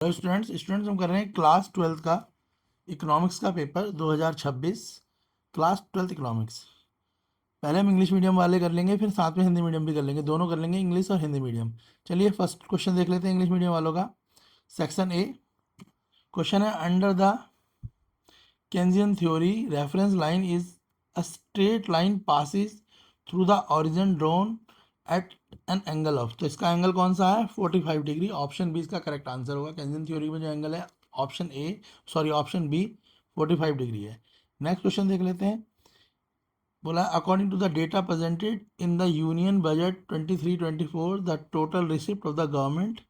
Hello students हम कर रहे हैं क्लास 12 का इकोनॉमिक्स का पेपर 2026 क्लास 12 इकोनॉमिक्स। पहले हम इंग्लिश मीडियम वाले कर लेंगे, फिर साथ में हिंदी मीडियम भी कर लेंगे, दोनों कर लेंगे, इंग्लिश और हिंदी मीडियम। चलिए फर्स्ट क्वेश्चन देख लेते हैं इंग्लिश मीडियम वालों का। सेक्शन ए क्वेश्चन है, under the Keynesian theory reference line is a straight line passes through the origin drawn at an angle of. तो इसका एंगल कौन सा है? 45 डिग्री। ऑप्शन बी इसका करेक्ट आंसर होगा। केन्जियन थ्योरी में जो एंगल है ऑप्शन बी 45 डिग्री है। नेक्स्ट क्वेश्चन देख लेते हैं। बोला according to the data presented in the union budget 23-24 the total receipt of the government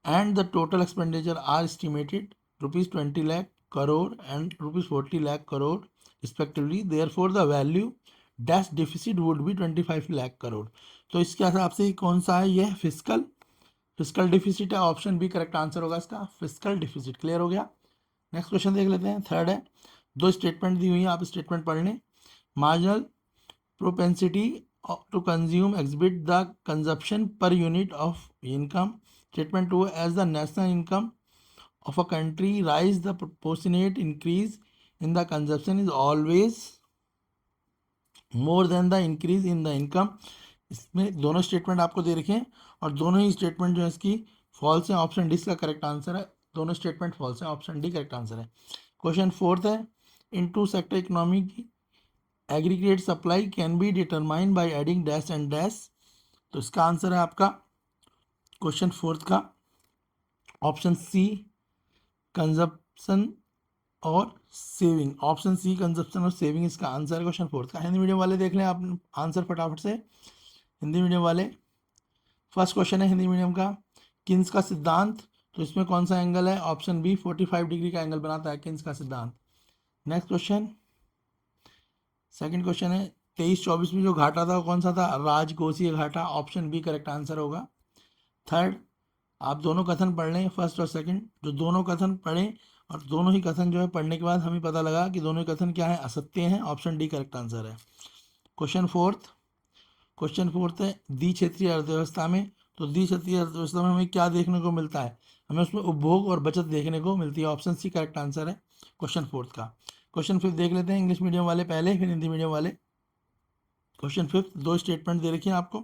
and the total expenditure are estimated rupees 20 lakh crore and rupees 40 lakh crore respectively. Therefore the value dash deficit would be 25 lakh crore. तो इसके हिसाब से कौन सा है? यह fiscal deficit है। Option B correct answer होगा इसका, फिस्कल डिफिसिट। क्लियर हो गया। नेक्स्ट क्वेश्चन देख लेते हैं। थर्ड है, दो स्टेटमेंट दी हुई है, आप स्टेटमेंट पढ़ लें। Marginal propensity to consume exhibit the consumption per unit of income. Statement 2, as the national income of a country rise, the proportionate increase in the consumption is always more than the increase in the income. इसमें दोनों statement आपको दे रखे हैं और दोनों ही statement जो है इसकी फॉल्स है। ऑप्शन डी इसका करेक्ट आंसर है। दोनों स्टेटमेंट फॉल्स है, ऑप्शन डी करेक्ट आंसर है। क्वेश्चन फोर्थ है, इन टू सेक्टर इकोनॉमी की aggregate supply can be determine by adding dash and dash. तो इसका आंसर है आपका क्वेश्चन फोर्थ का ऑप्शन सी कंजप्शन और सेविंग। ऑप्शन सी कंजप्शन और सेविंग इसका आंसर है क्वेश्चन फोर्थ का। हिंदी मीडियम वाले देख लें आप आंसर फटाफट से। हिंदी मीडियम वाले, फर्स्ट क्वेश्चन है हिंदी मीडियम का, किन्स का सिद्धांत। तो इसमें कौन सा एंगल है? ऑप्शन बी 45 डिग्री का एंगल बनाता है किन्स का सिद्धांत। नेक्स्ट क्वेश्चन, सेकंड क्वेश्चन है, 23-24 में जो घाटा था वो कौन सा था? राजकोषीय घाटा। ऑप्शन बी करेक्ट आंसर होगा। थर्ड, आप दोनों कथन पढ़ लें, फर्स्ट और सेकंड। जो दोनों कथन पढ़ें और दोनों ही कथन जो है पढ़ने के बाद हमें पता लगा कि दोनों ही कथन क्या है? असत्य हैं। ऑप्शन डी करेक्ट आंसर है। क्वेश्चन फोर्थ है, द्वि क्षेत्रीय अर्थव्यवस्था में। तो द्वि क्षेत्रीय अर्थव्यवस्था में हमें क्या देखने को मिलता है? हमें उसमें उपभोग और बचत देखने को मिलती है। ऑप्शन सी करेक्ट आंसर है क्वेश्चन फोर्थ का। क्वेश्चन फिफ्थ देख लेते हैं इंग्लिश मीडियम वाले पहले, फिर हिंदी मीडियम वाले। क्वेश्चन फिफ्थ, दो स्टेटमेंट दे रखी हैं आपको।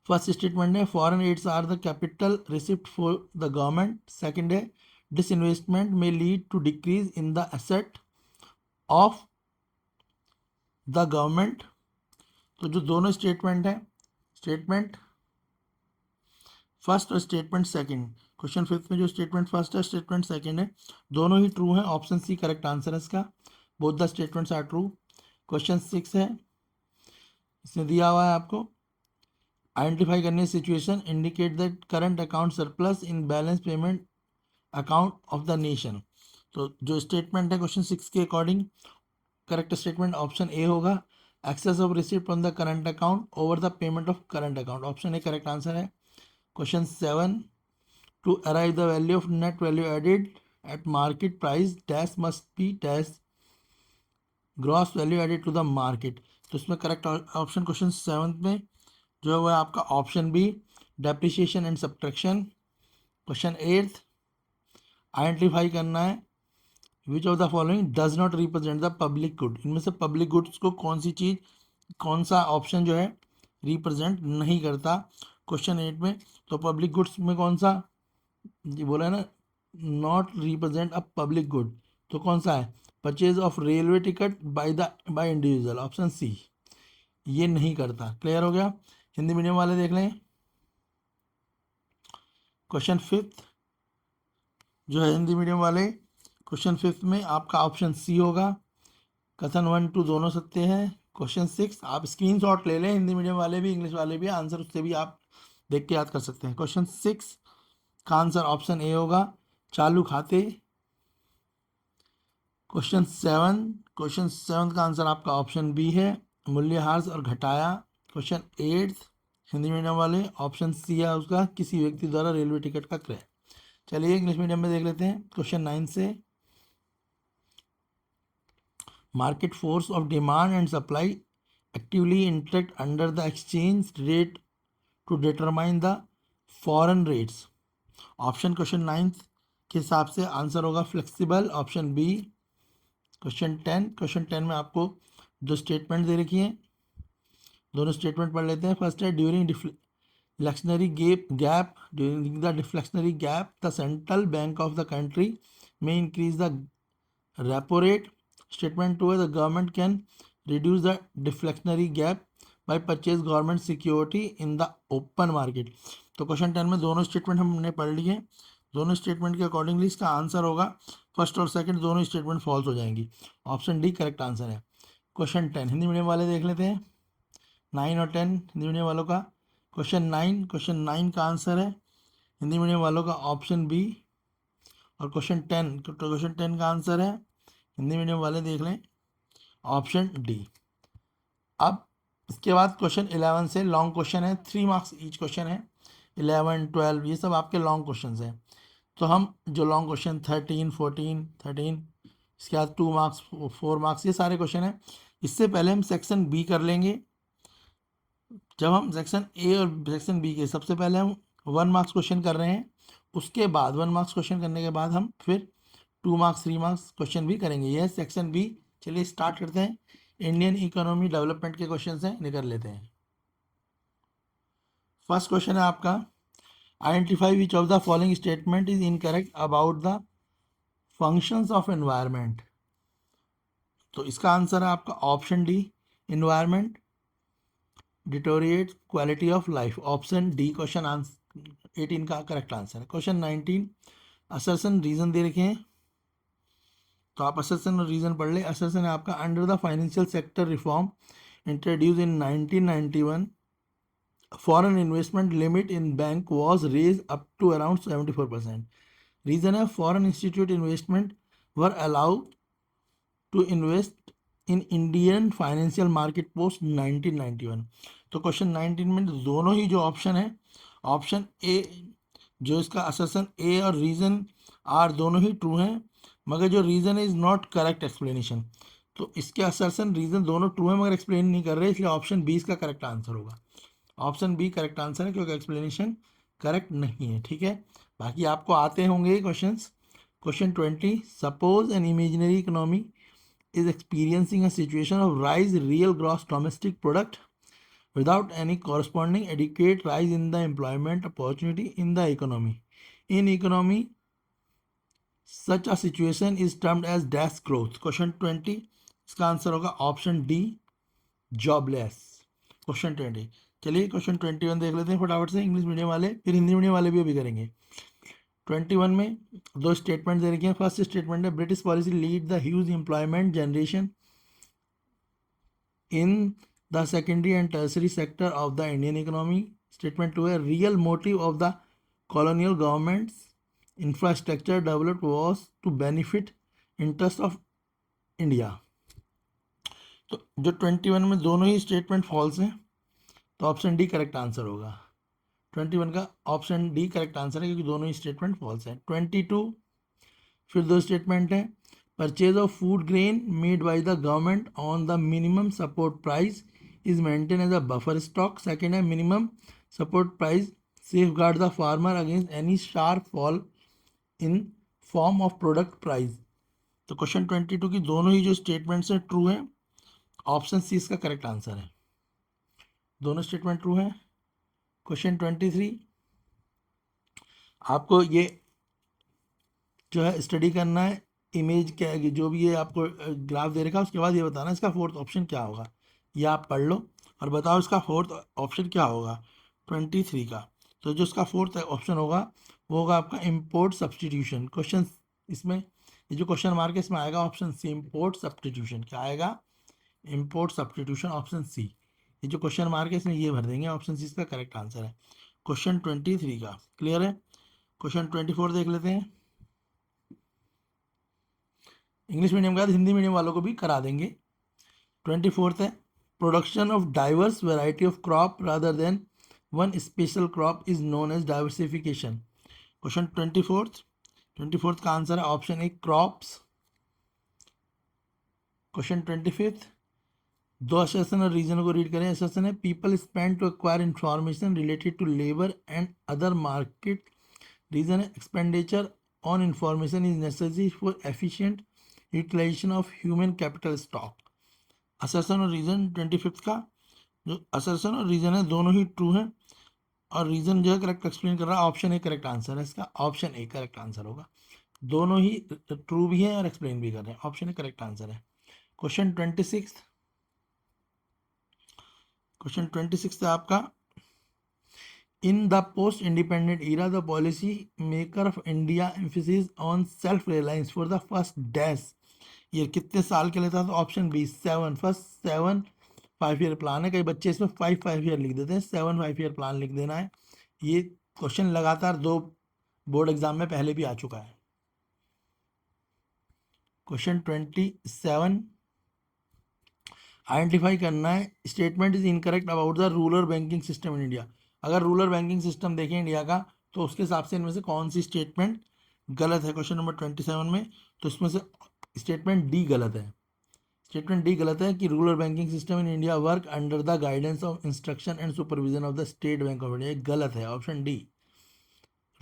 फर्स्ट स्टेटमेंट है, foreign aids are the capital receipt for the government. Second है, डिसइन्वेस्टमेंट में lead to decrease in the asset of the government. तो जो दोनों स्टेटमेंट है, स्टेटमेंट फर्स्ट और स्टेटमेंट सेकंड, क्वेश्चन फिफ्थ में जो स्टेटमेंट फर्स्ट है स्टेटमेंट सेकंड है, दोनों ही ट्रू हैं। ऑप्शन सी करेक्ट आंसर है इसका, both the statements are true. Question six है, इसमें दिया हुआ है आपको, आइडेंटिफाई करने situation indicate that current account surplus in balance payment account of the nation. तो जो स्टेटमेंट है क्वेश्चन सिक्स के according, correct statement option A होगा, excess of receipt on the current account over the payment of current account. Option A correct answer है। Question seven, to arrive the value of net value added at market price dash must be dash gross value added to the market. तो इसमें correct option question seventh में जो है वो है आपका option B, depreciation and subtraction. Question eighth, identify करना है which of the following does not represent the public good. इनमें से पब्लिक गुड्स को कौन सी चीज, कौन सा ऑप्शन जो है रिप्रेजेंट नहीं करता क्वेश्चन एट में। तो पब्लिक गुड्स में कौन सा ये बोला है ना, not represent a public good, तो कौन सा है? Purchase of railway ticket by individual. Option C ये नहीं करता। क्लियर हो गया। हिंदी मीडियम वाले देख लें। क्वेश्चन फिफ्थ जो है हिंदी मीडियम वाले, क्वेश्चन फिफ्थ में आपका ऑप्शन सी होगा, कथन 1-2 दोनों सत्य हैं। क्वेश्चन सिक्स आप स्क्रीनशॉट ले लें, हिंदी मीडियम वाले भी इंग्लिश वाले भी, आंसर उससे भी आप देख के याद कर सकते हैं। क्वेश्चन सिक्स का आंसर ऑप्शन ए होगा, चालू खाते। क्वेश्चन सेवन का आंसर आपका ऑप्शन बी है, मूल्यह्रास और घटाया। क्वेश्चन एट्थ हिंदी मीडियम वाले, ऑप्शन सी है उसका, किसी व्यक्ति द्वारा रेलवे टिकट का क्रय। चलिए इंग्लिश मीडियम में देख लेते हैं क्वेश्चन 9 से। Market force of demand and supply actively interact under the exchange rate to determine the foreign rates. Option question 9 के हिसाब से आंसर होगा फ्लेक्सिबल, ऑप्शन बी। क्वेश्चन 10 में आपको जो स्टेटमेंट दे रखी है, दोनों स्टेटमेंट पढ़ लेते हैं। फर्स्ट है during deflectionary gap during the deflectionary gap the central bank of the country में increase the repo rate. Statement 2 है the government can reduce the deflectionary gap by purchase government security in the open market. तो question 10 में दोनों statement हमने पढ़ लिए। दोनों statement के अकॉर्डिंगली इसका आंसर होगा फर्स्ट और सेकंड दोनों स्टेटमेंट फॉल्स हो जाएंगी। ऑप्शन डी करेक्ट आंसर है। क्वेश्चन 10 हिंदी मीडियम वाले देख लेते हैं, 9 और 10 हिंदी मीडियम वालों का। क्वेश्चन 9 का आंसर है हिंदी मीडियम वालों का ऑप्शन बी। और क्वेश्चन 10 का आंसर है हिंदी मीडियम वाले देख लें ऑप्शन डी। अब इसके बाद क्वेश्चन 11 से लॉन्ग क्वेश्चन है, 3 मार्क्स ईच क्वेश्चन है। 11, 12 ये सब आपके लॉन्ग क्वेश्चन हैं। तो हम जो लॉन्ग क्वेश्चन 13, 14, 13 इसके बाद 2 मार्क्स, 4 मार्क्स ये सारे क्वेश्चन हैं। इससे पहले हम सेक्शन बी कर लेंगे। जब हम सेक्शन ए और सेक्शन बी के सबसे पहले हम 1 मार्क्स क्वेश्चन कर रहे हैं, उसके बाद 1 मार्क्स क्वेश्चन करने के बाद हम फिर 2 मार्क्स 3 मार्क्स क्वेश्चन भी करेंगे। यह सेक्शन बी। चलिए स्टार्ट करते हैं। इंडियन इकोनॉमी डेवलपमेंट के क्वेश्चन से निकल लेते हैं। फर्स्ट क्वेश्चन है आपका identify which of the following statement is incorrect about the functions of environment. तो इसका आंसर है आपका option D, environment deteriorate quality of life. Option D question answer 18 का करेक्ट आंसर है। क्वेश्चन 19 असर्शन रीजन दे रखे हैं, तो आप असर्शन और रीजन पढ़ ले। असर्शन है आपका under the financial sector reform introduce in 1991 foreign investment limit in bank was raise up to around 74%। Reason है foreign institute investment were allowed to invest in Indian financial market post 1991। तो question 19 में दोनों ही जो option है, option A जो इसका assertion ए और reason are दोनों ही ट्रू हैं, मगर जो reason is not correct explanation. तो इसके असर्शन रीजन दोनों ट्रू हैं मगर एक्सप्लेन नहीं कर रहे, इसलिए ऑप्शन बी इसका करेक्ट आंसर होगा। ऑप्शन बी करेक्ट आंसर है क्योंकि एक्सप्लेनेशन करेक्ट नहीं है। ठीक है, बाकी आपको आते होंगे questions. Question 20 suppose an imaginary economy is experiencing a situation of rise real gross domestic product without any corresponding adequate rise in the employment opportunity in the economy. In economy, such a situation is termed as dash growth. Question 20 इसका answer होगा option D, jobless. Question 20। चलिए question 21 देख लेते हैं फटाफट से, English medium वाले फिर हिंदी मीडियम वाले भी अभी करेंगे। 21 में दो स्टेटमेंट दे रखे हैं। फर्स्ट स्टेटमेंट है British policy lead the huge employment generation in the secondary and tertiary sector of the Indian economy. Statement 2 है real motive of the colonial governments infrastructure developed was to benefit interest of India. तो जो 21 में दोनों ही statement false हैं, तो option D correct answer होगा। 21 का option D correct answer है क्योंकि दोनों ही स्टेटमेंट फॉल्स हैं। 22 फिर दो स्टेटमेंट है purchase of food grain made by the government on the minimum support price is maintain as a buffer stock. Second है minimum support price safeguard the farmer against any sharp fall in form of product price. तो question 22 की दोनों ही जो statements हैं true हैं, option सी इसका correct answer है। दोनों स्टेटमेंट ट्रू हैं। क्वेश्चन 23 आपको ये जो है स्टडी करना है, इमेज क्या है जो भी ये आपको ग्राफ दे रखा है, उसके बाद ये बताना इसका फोर्थ ऑप्शन क्या होगा। ये आप पढ़ लो और बताओ इसका फोर्थ ऑप्शन क्या होगा 23 का। तो जो इसका फोर्थ ऑप्शन होगा वो होगा आपका इम्पोर्ट सब्सटीट्यूशन। क्वेश्चन इसमें ये जो क्वेश्चन मार्क है इसमें आएगा ऑप्शन सी इम्पोर्ट सब्सटीट्यूशन। क्या आएगा? Import substitution, option C. ये जो क्वेश्चन मार्क है इसमें ये भर देंगे, ऑप्शन सी इसका करेक्ट आंसर है क्वेश्चन 23 का। क्लियर है? क्वेश्चन 24 देख लेते हैं। इंग्लिश मीडियम का हिंदी मीडियम वालों को भी करा देंगे। 24 है production of diverse variety of crop rather than one special crop is known as diversification. Question 24 का आंसर है ऑप्शन ए क्रॉप्स। क्वेश्चन 25 दो असर्शन और रीजन को रीड करें। असर्शन है people spend to acquire information related to labour and other market reason है expenditure on information is necessary for efficient utilisation of human capital stock. Assertion और reason 25 का जो assertion और reason है दोनों ही ट्रू है, और रीजन जो है करेक्ट एक्सप्लेन कर रहा है। ऑप्शन ए करेक्ट आंसर है इसका, ऑप्शन ए करेक्ट आंसर होगा। दोनों ही ट्रू भी है और एक्सप्लेन भी कर रहे हैं, ऑप्शन ए करेक्ट आंसर है। क्वेश्चन 26, क्वेश्चन 26 है आपका, in the post independent era the policy maker of India emphasis on self reliance for the first dash year कितने साल के लिए था? तो option B 7, first 7 5 year plan है। कई बच्चे इसमें 5 5 ईयर लिख देते हैं, 7 5 ईयर प्लान लिख देना है। ये क्वेश्चन लगातार 2 बोर्ड एग्जाम में पहले भी आ चुका है। क्वेश्चन 27, आइडेंटिफाई करना है statement is incorrect about the rural banking system in India. अगर रूरल बैंकिंग सिस्टम देखें इंडिया का तो उसके हिसाब से इनमें से कौन सी स्टेटमेंट गलत है क्वेश्चन नंबर 27 में? तो इसमें से स्टेटमेंट डी गलत है। स्टेटमेंट डी गलत है कि rural banking system in India work under the guidance of instruction and supervision of the state bank of India, गलत है option D,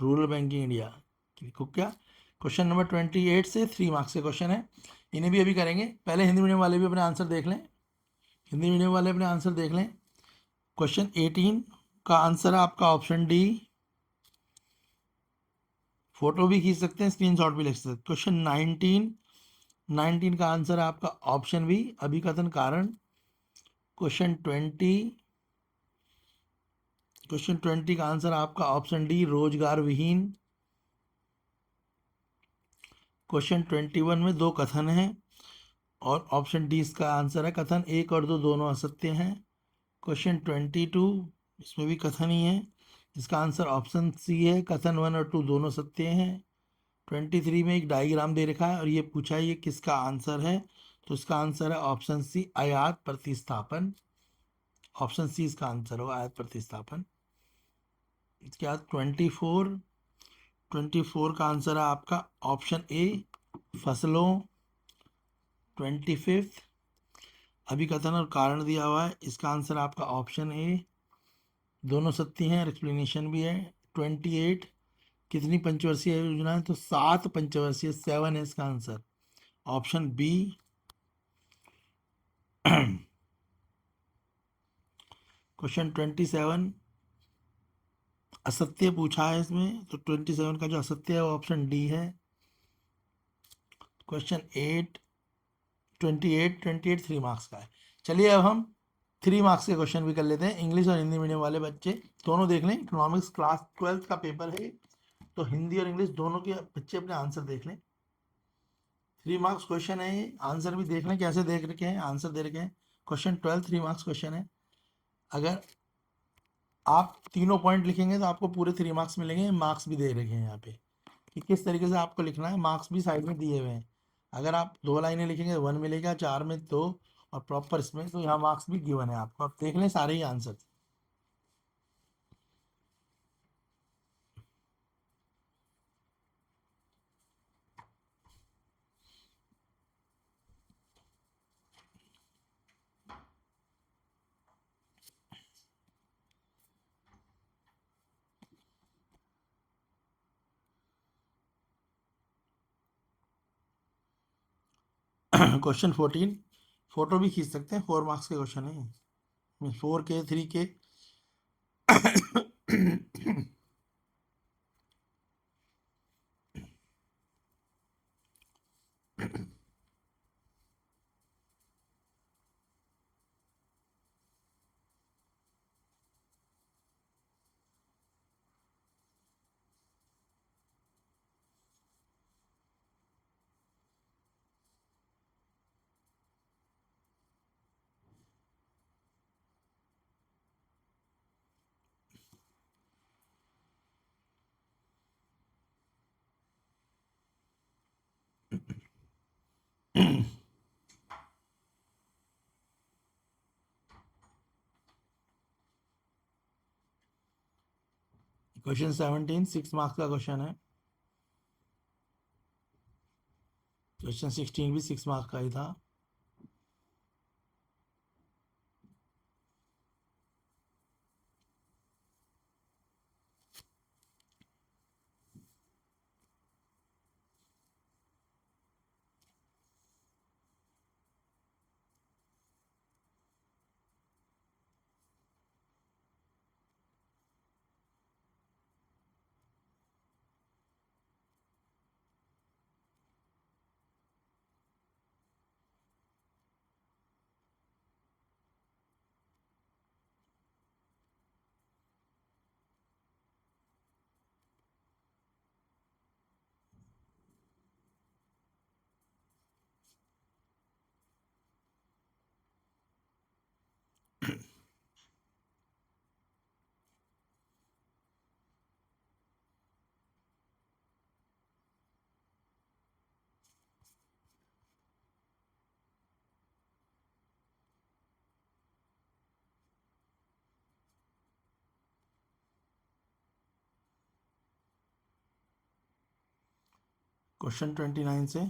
rural banking India. ठीक क्या? क्वेश्चन नंबर 28 से 3 मार्क्स के क्वेश्चन है, इन्हें भी अभी करेंगे। पहले हिंदी मीडियम वाले भी अपने आंसर देख लें, हिंदी मीडियम वाले अपने आंसर देख लें। क्वेश्चन 18 का आंसर है आपका ऑप्शन डी, फोटो भी खींच सकते हैं, स्क्रीनशॉट भी लिख सकते हैं। क्वेश्चन 19 का आंसर है आपका ऑप्शन बी, अभिकथन कारण। क्वेश्चन 20 का आंसर है आपका ऑप्शन डी, रोजगार विहीन। क्वेश्चन 21 में 2 कथन हैं और ऑप्शन डी इसका आंसर है, कथन 1 और 2 दोनों असत्य हैं। क्वेश्चन 22, इसमें भी कथन ही है, इसका आंसर ऑप्शन सी है, कथन 1 और 2 दोनों सत्य हैं। 23 में एक डायग्राम दे रखा है और ये पूछा है ये किसका आंसर है? तो इसका आंसर है ऑप्शन सी, आयात प्रतिस्थापन। ऑप्शन सी इसका आंसर होगा, आयात प्रतिस्थापन। इसके बाद 24 का आंसर है आपका ऑप्शन ए, फसलों। 25 अभिकथन और कारण दिया हुआ है, इसका आंसर आपका ऑप्शन ए, दोनों सत्य हैं और एक्सप्लेनेशन भी है। 28 कितनी पंचवर्षीय योजना है? तो 7 पंचवर्षीय, 7 है इसका आंसर, ऑप्शन बी। क्वेश्चन 27 असत्य पूछा है इसमें, तो 27 का जो असत्य है वो ऑप्शन डी है। क्वेश्चन 28 3 मार्क्स का है। चलिए अब हम 3 मार्क्स के क्वेश्चन भी कर लेते हैं। इंग्लिश और हिंदी मीडियम वाले बच्चे दोनों देख लें, इकोनॉमिक्स क्लास 12 का पेपर है, तो हिंदी और इंग्लिश दोनों के बच्चे अपने आंसर देख लें। 3 मार्क्स क्वेश्चन है ये, आंसर भी देख लें कैसे देख रखे हैं, आंसर दे रखे हैं। क्वेश्चन 12 3 मार्क्स क्वेश्चन है। अगर आप तीनों पॉइंट लिखेंगे तो आपको पूरे 3 मार्क्स मिलेंगे। मार्क्स भी दे रखे हैं यहाँ पे कि किस तरीके से आपको लिखना है, मार्क्स भी साइड में दिए हुए हैं। अगर आप 2 लाइनें लिखेंगे तो 1 मिलेगा, 4 में 2, और प्रॉपर इसमें तो यहाँ मार्क्स भी गिवन है आपको। आप देख लें सारे ही आंसर। क्वेश्चन 14, फोटो भी खींच सकते हैं, 4 मार्क्स के क्वेश्चन है, 4 के 3 के। क्वेश्चन 17 6 मार्क्स का क्वेश्चन है। क्वेश्चन 16 भी 6 मार्क्स का ही था। क्वेश्चन 29 से।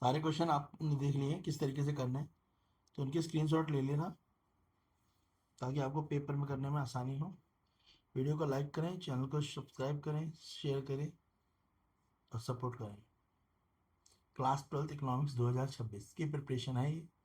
सारे क्वेश्चन आपने देख लिए किस तरीके से करने हैं, तो उनके स्क्रीनशॉट ले लेना ताकि आपको पेपर में करने में आसानी हो। वीडियो को लाइक करें, चैनल को सब्सक्राइब करें, शेयर करें और सपोर्ट करें। क्लास 12 इकोनॉमिक्स 2026 की प्रिपरेशन है ये।